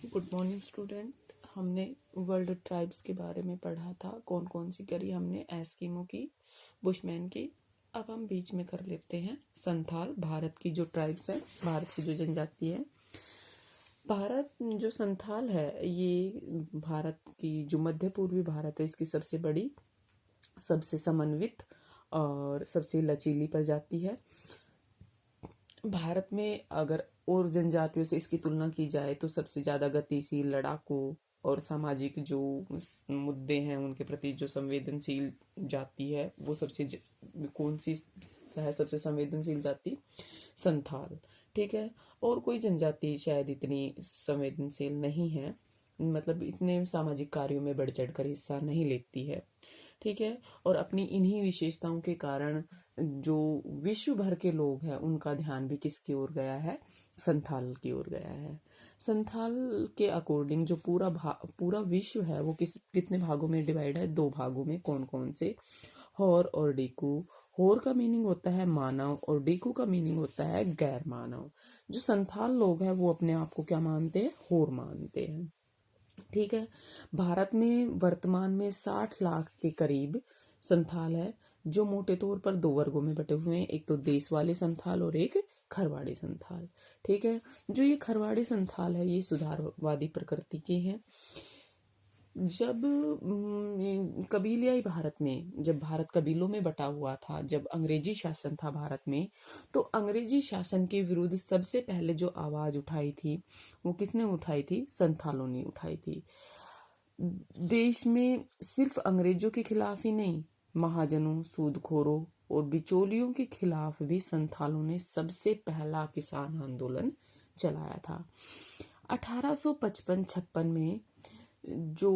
Good morning student. हमने world tribes के बारे में पढ़ा था। कौन कौन सी करी हमने? एस्किमो की, बुशमैन की। अब हम बीच में कर लेते हैं संथाल। भारत की जो ट्राइब्स है, भारत की जो जनजाति है, भारत जो संथाल है, ये भारत की जो मध्य पूर्वी भारत है, इसकी सबसे बड़ी, सबसे समन्वित और सबसे लचीली प्रजाति है। भारत में अगर और जनजातियों से इसकी तुलना की जाए तो सबसे ज़्यादा गतिशील, लड़ाकू और सामाजिक जो मुद्दे हैं उनके प्रति जो संवेदनशील जाति है, वो कौन सी है सबसे संवेदनशील जाति? संथाल। ठीक है। और कोई जनजाति शायद इतनी संवेदनशील नहीं है, मतलब इतने सामाजिक कार्यों में बढ़ चढ़ कर हिस्सा नहीं लेती है। ठीक है। और अपनी इन्हीं विशेषताओं के कारण जो विश्व भर के लोग हैं उनका ध्यान भी किसकी ओर गया है? संथाल की ओर गया है। संथाल के अकॉर्डिंग जो पूरा विश्व है वो कितने भागों में डिवाइड है? 2 भागों में। कौन कौन से? हौर और डीकू। हौर का मीनिंग होता है मानव और डीकू का मीनिंग होता है गैर मानव। जो संथाल लोग हैं वो अपने आप को क्या मानते हैं? हौर मानते हैं। ठीक है। भारत में वर्तमान में 60 लाख के करीब संथाल है, जो मोटे तौर पर 2 वर्गों में बटे हुए हैं। एक तो देश वाले संथाल और एक खरवाड़ी संथाल। ठीक है। जो ये खरवाड़ी संथाल है ये सुधारवादी प्रकृति के हैं। जब कबीलियाई भारत में, जब भारत कबीलों में बटा हुआ था, जब अंग्रेजी शासन था भारत में, तो अंग्रेजी शासन के विरुद्ध सबसे पहले जो आवाज उठाई थी वो किसने उठाई थी? संथालों ने उठाई थी। देश में सिर्फ अंग्रेजों के खिलाफ ही नहीं, महाजनों, सूदखोरों और बिचौलियों के खिलाफ भी संथालों ने सबसे पहला किसान आंदोलन चलाया था। 1855-56 में जो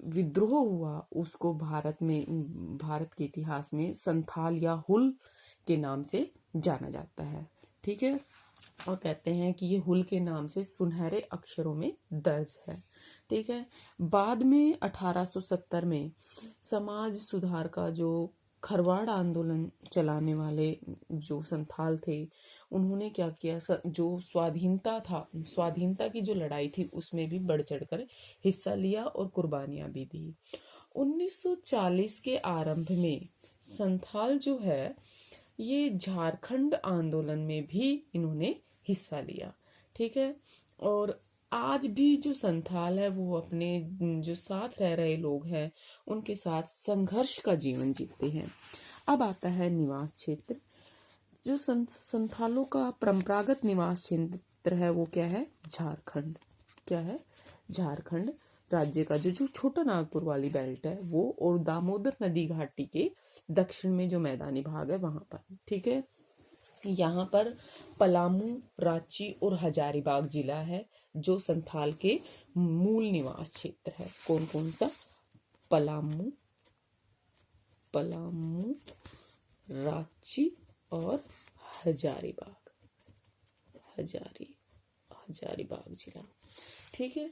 विद्रोह हुआ उसको भारत के इतिहास में संथाल या हुल के नाम से जाना जाता है। ठीक है। और कहते हैं कि ये हुल के नाम से सुनहरे अक्षरों में दर्ज है। ठीक है। बाद में 1870 में समाज सुधार का जो खरवाड़ आंदोलन चलाने वाले जो संथाल थे, उन्होंने क्या किया? जो स्वाधीनता की जो लड़ाई थी उसमें भी बढ़ चढ़कर हिस्सा लिया और कुर्बानियां भी दी। 1940 के आरंभ में संथाल जो है ये झारखंड आंदोलन में भी इन्होंने हिस्सा लिया। ठीक है। और आज भी जो संथाल है वो अपने जो साथ रह रहे लोग हैं उनके साथ संघर्ष का जीवन जीते हैं। अब आता है निवास क्षेत्र। जो संथालों का परंपरागत निवास क्षेत्र है वो क्या है? झारखंड। क्या है? झारखंड राज्य का जो छोटा नागपुर वाली बेल्ट है वो, और दामोदर नदी घाटी के दक्षिण में जो मैदानी भाग है वहां पर। ठीक है। यहाँ पर पलामू, रांची और हजारीबाग जिला है जो संथाल के मूल निवास क्षेत्र है। कौन कौन सा? पलामू, रांची और हजारीबाग जिला। ठीक है।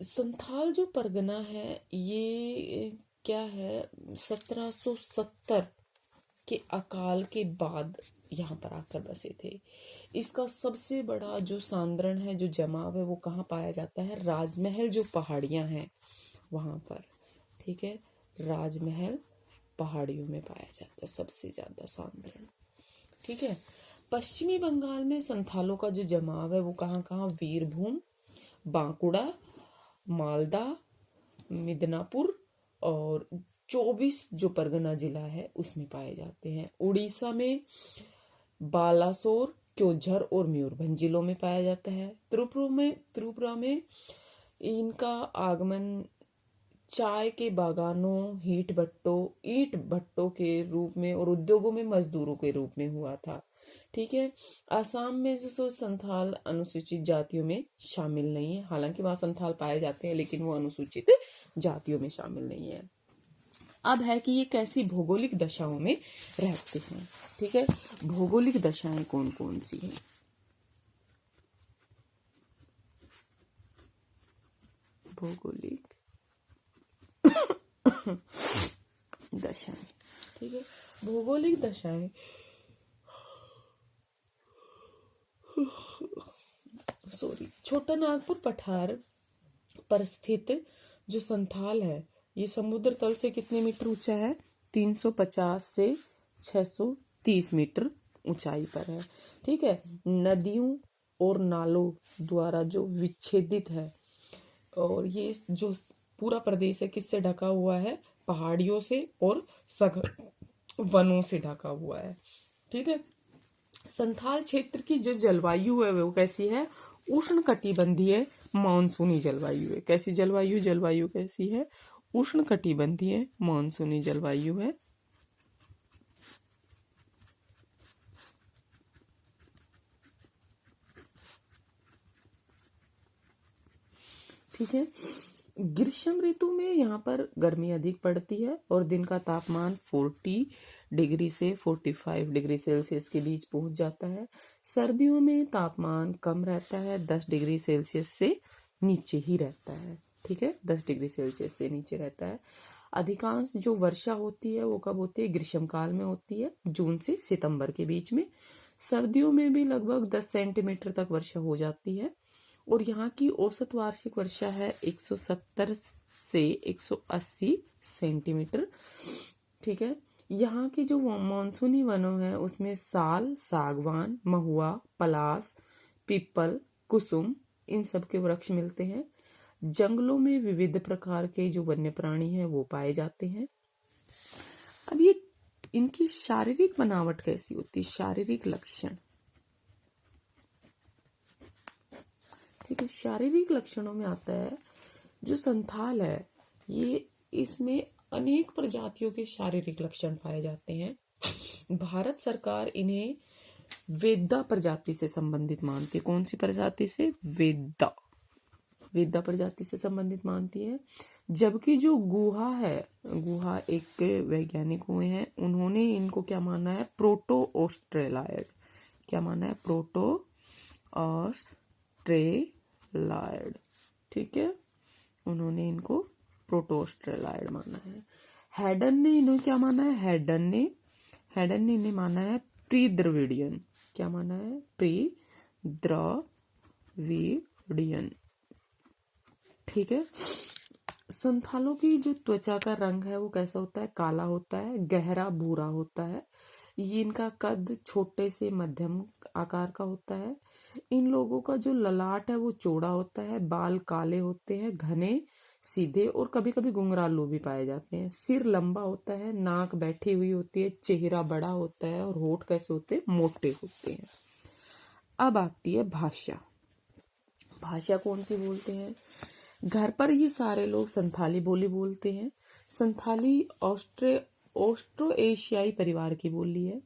संथाल जो परगना है ये क्या है? 1770 के अकाल के बाद यहाँ पर आकर बसे थे। इसका सबसे बड़ा जो सांद्रण है, जो जमाव है, वो कहाँ पाया जाता है? राजमहल जो पहाड़ियाँ हैं वहाँ पर। ठीक है। राजमहल पहाड़ियों में पाया जाता है सबसे ज्यादा सांद्रण। ठीक है। पश्चिमी बंगाल में संथालों का जो जमाव है वो कहाँ कहाँ? वीरभूम, बांकुड़ा, मालदा, मिदनापुर और 24 जो परगना जिला है उसमें पाए जाते हैं। उड़ीसा में बालासोर, क्योंझर और मयूरभंज जिलों में पाया जाता है। त्रिपुरा में इनका आगमन चाय के बागानों, ईंट भट्टों के रूप में और उद्योगों में मजदूरों के रूप में हुआ था। ठीक है। असम में जो संथाल अनुसूचित जातियों में शामिल नहीं है, हालांकि वहां संथाल पाए जाते हैं लेकिन वो अनुसूचित जातियों में शामिल नहीं है। अब है कि ये कैसी भौगोलिक दशाओं में रहते हैं। ठीक है। भौगोलिक दशाएं कौन कौन सी हैं? भौगोलिक दशाएं। ठीक है। भौगोलिक दशाएं छोटा नागपुर पठार पर स्थित जो संथाल है ये समुद्र तल से कितने मीटर ऊंचा है? 350 से 630 मीटर ऊंचाई पर है। ठीक है। नदियों और नालों द्वारा जो विच्छेदित है, और ये जो पूरा प्रदेश है किससे ढका हुआ है? पहाड़ियों से और सघन वनों से ढका हुआ है। ठीक है। संथाल क्षेत्र की जो जलवायु है वो कैसी है? उष्णकटिबंधीय मानसूनी जलवायु है। कैसी जलवायु? जलवायु कैसी है? उष्णकटिबंधीय मानसूनी जलवायु है। ठीक है। ग्रीष्म ऋतु में यहाँ पर गर्मी अधिक पड़ती है और दिन का तापमान 40 डिग्री से 45 डिग्री सेल्सियस के बीच पहुंच जाता है। सर्दियों में तापमान कम रहता है, 10 डिग्री सेल्सियस से नीचे ही रहता है। ठीक है, 10 डिग्री सेल्सियस से नीचे रहता है। अधिकांश जो वर्षा होती है वो कब होती है? ग्रीष्म काल में होती है, जून से सितंबर के बीच में। सर्दियों में भी लगभग 10 सेंटीमीटर तक वर्षा हो जाती है और यहाँ की औसत वार्षिक वर्षा है 170 से 180 सेंटीमीटर। ठीक है। यहाँ की जो मानसूनी वनों है उसमें साल, सागवान, महुआ, पलास, पीपल, कुसुम इन सब के वृक्ष मिलते हैं। जंगलों में विविध प्रकार के जो वन्य प्राणी हैं वो पाए जाते हैं। अब ये इनकी शारीरिक बनावट कैसी होती है? शारीरिक लक्षण। ठीक है। शारीरिक लक्षणों में आता है जो संथाल है ये, इसमें अनेक प्रजातियों के शारीरिक लक्षण पाए जाते हैं। भारत सरकार इन्हें वेदा प्रजाति से संबंधित मानती है। कौन सी प्रजाति से? वेदा प्रजाति से संबंधित मानती है। जबकि जो गुहा है, गुहा एक वैज्ञानिक हुए हैं, उन्होंने इनको क्या माना है? Proto Australoid. क्या माना है? Proto Australoid. ठीक है, उन्होंने इनको प्रोटो ऑस्ट्रेलॉयड माना है। हैडन ने इन्हें क्या माना है? हैडन ने इन्हें माना है प्री द्रविडियन। क्या माना है? Pre Dravidian. ठीक है। संथालों की जो त्वचा का रंग है वो कैसा होता है? काला होता है, गहरा भूरा होता है। ये इनका कद छोटे से मध्यम आकार का होता है। इन लोगों का जो ललाट है वो चौड़ा होता है, बाल काले होते हैं, घने, सीधे और कभी कभी घुंघरालू भी पाए जाते हैं। सिर लंबा होता है, नाक बैठी हुई होती है, चेहरा बड़ा होता है और होठ कैसे होते हैं? मोटे होते हैं। अब आती है भाषा। भाषा कौन सी बोलते हैं? घर पर ये सारे लोग संथाली बोली बोलते हैं। संथाली ऑस्ट्रो एशियाई परिवार की बोली है।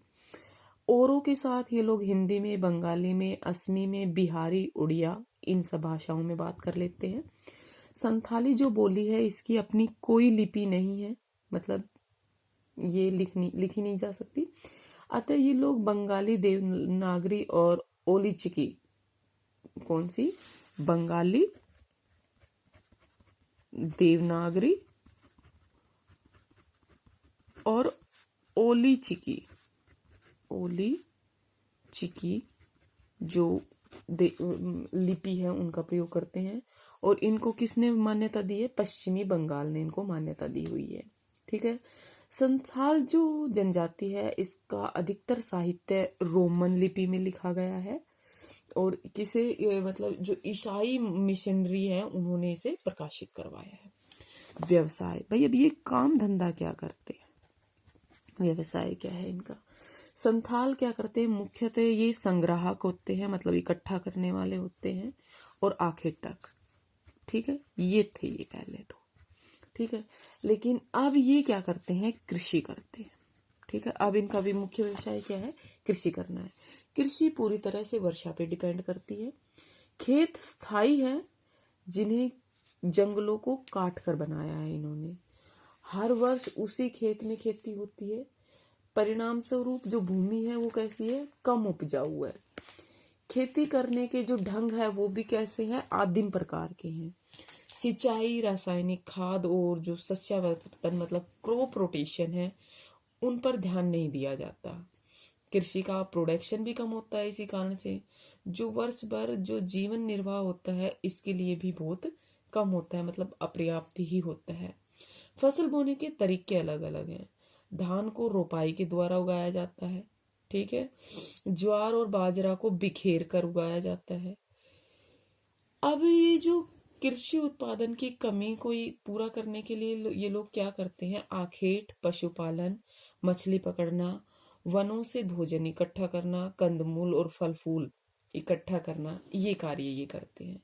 औरों के साथ ये लोग हिंदी में, बंगाली में, असमी में, बिहारी, उड़िया इन सब भाषाओं में बात कर लेते हैं। संथाली जो बोली है इसकी अपनी कोई लिपि नहीं है, मतलब ये लिखी नहीं जा सकती। अतः ये लोग बंगाली, देवनागरी और ओलीचिकी, कौन सी? बंगाली, देवनागरी और ओलीचिकी जो लिपि है उनका प्रयोग करते हैं। और इनको किसने मान्यता दी है? पश्चिमी बंगाल ने इनको मान्यता दी हुई है। ठीक है। संथाल जो जनजाति है इसका अधिकतर साहित्य रोमन लिपि में लिखा गया है और किसे मतलब जो ईसाई मिशनरी है उन्होंने इसे प्रकाशित करवाया है। व्यवसाय, भाई अब ये काम धंधा क्या करते हैं? व्यवसाय क्या है इनका? संथाल क्या करते हैं? मुख्यतः ये संग्राहक होते हैं, मतलब इकट्ठा करने वाले होते हैं, और आखेटक। ठीक है, ये थे ये पहले तो। ठीक है, लेकिन अब ये क्या करते हैं? कृषि करते हैं। ठीक है, अब इनका भी मुख्य व्यवसाय क्या है? कृषि करना है। कृषि पूरी तरह से वर्षा पे डिपेंड करती है। खेत स्थायी है जिन्हें जंगलों को काट कर बनाया है इन्होंने। हर वर्ष उसी खेत में खेती होती है। परिणाम स्वरूप जो भूमि है वो कैसी है? कम उपजाऊ है। खेती करने के जो ढंग है वो भी कैसे हैं? आदिम प्रकार के हैं। सिंचाई, रासायनिक खाद और जो सस्यावर्धन मतलब क्रॉप रोटेशन है उन पर ध्यान नहीं दिया जाता। कृषि का प्रोडक्शन भी कम होता है इसी कारण से। जो वर्ष भर जो जीवन निर्वाह होता है इसके लिए भी बहुत कम होता है, मतलब अपर्याप्त ही होता है। फसल बोने के तरीके अलग अलग हैं। धान को रोपाई के द्वारा उगाया जाता है, ठीक है। ज्वार और बाजरा को बिखेर कर उगाया जाता है। अब ये जो कृषि उत्पादन की कमी को पूरा करने के लिए ये लोग क्या करते हैं, आखेट, पशुपालन, मछली पकड़ना, वनों से भोजन इकट्ठा करना, कंदमूल और फल फूल इकट्ठा करना, ये कार्य ये करते हैं।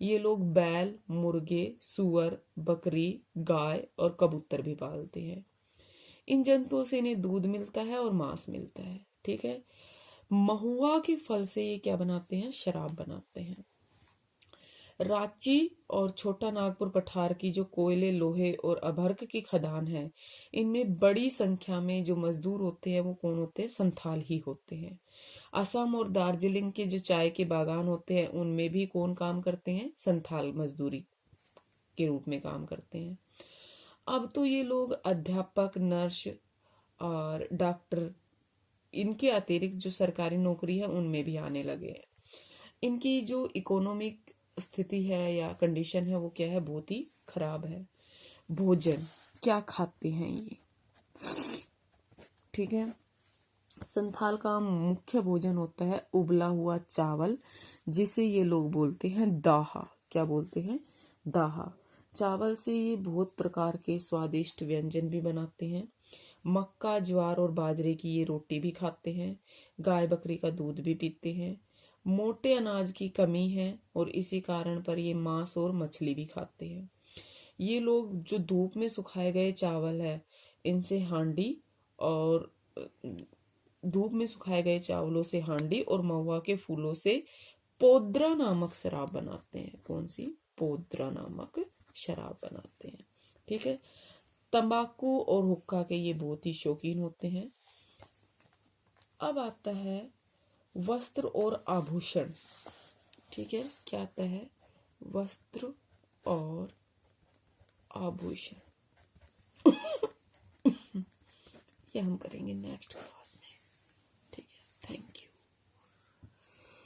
ये लोग बैल, मुर्गे, सुअर, बकरी, गाय और कबूतर भी पालते हैं। इन जंतुओं से इन्हें दूध मिलता है और मांस मिलता है, ठीक है। महुआ के फल से ये क्या बनाते हैं, शराब बनाते हैं। रांची और छोटा नागपुर पठार की जो कोयले, लोहे और अभ्रक की खदान है, इनमें बड़ी संख्या में जो मजदूर होते हैं वो कौन होते हैं, संथाल ही होते हैं। असम और दार्जिलिंग के जो चाय के बागान होते हैं उनमें भी कौन काम करते हैं, संथाल मजदूरी के रूप में काम करते हैं। अब तो ये लोग अध्यापक, नर्स और डॉक्टर, इनके अतिरिक्त जो सरकारी नौकरी है उनमें भी आने लगे हैं। इनकी जो इकोनॉमिक स्थिति है या कंडीशन है वो क्या है, बहुत ही खराब है। भोजन क्या खाते हैं ये, ठीक है। संथाल का मुख्य भोजन होता है उबला हुआ चावल, जिसे ये लोग बोलते हैं दाहा। क्या बोलते हैं, दाहा। चावल से ये बहुत प्रकार के स्वादिष्ट व्यंजन भी बनाते हैं। मक्का, ज्वार और बाजरे की ये रोटी भी खाते हैं। गाय बकरी का दूध भी पीते हैं। मोटे अनाज की कमी है और इसी कारण पर ये मांस और मछली भी खाते हैं। ये लोग जो धूप में सुखाए गए चावल है, इनसे हांडी और धूप में सुखाए गए चावलों से हांडी और महुआ के फूलों से पोद्रा नामक शराब बनाते हैं। कौन सी, पोद्रा नामक शराब बनाते हैं, ठीक है। तंबाकू और हुक्का के ये बहुत ही शौकीन होते हैं। अब आता है वस्त्र और आभूषण, ठीक है। क्या आता है, वस्त्र और आभूषण। ये हम करेंगे नेक्स्ट क्लास में।